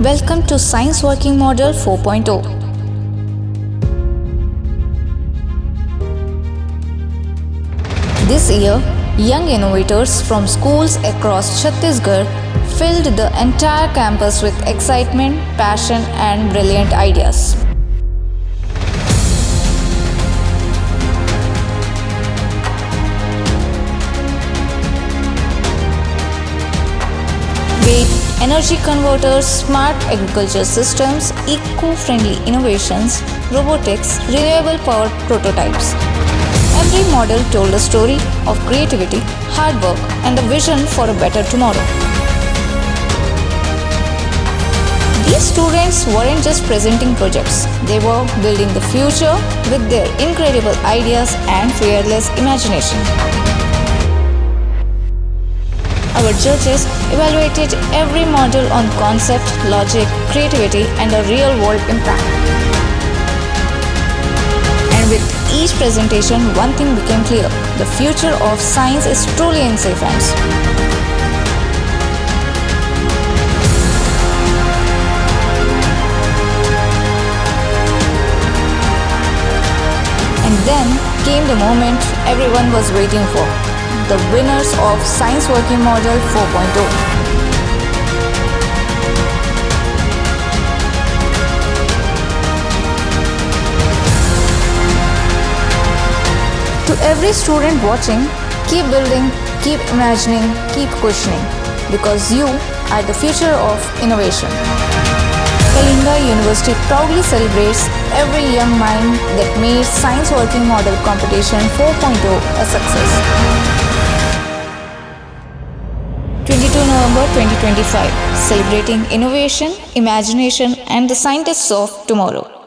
Welcome to Science Working Model 4.0. This year, young innovators from schools across Chhattisgarh filled the entire campus with excitement, passion, and brilliant ideas. With energy converters, smart agriculture systems, eco-friendly innovations, robotics, renewable power prototypes. Every model told a story of creativity, hard work, and a vision for a better tomorrow. These students weren't just presenting projects, they were building the future with their incredible ideas and fearless imagination. Our judges evaluated every model on concept, logic, creativity, and a real-world impact. And with each presentation, one thing became clear: the future of science is truly in safe hands. And then came the moment everyone was waiting for: the winners of Science Working Model 4.0. To every student watching, keep building, keep imagining, keep questioning, because you are the future of innovation. Kalinga University proudly celebrates every young mind that made Science Working Model Competition 4.0 a success. 22 November 2025, celebrating innovation, imagination, and the scientists of tomorrow.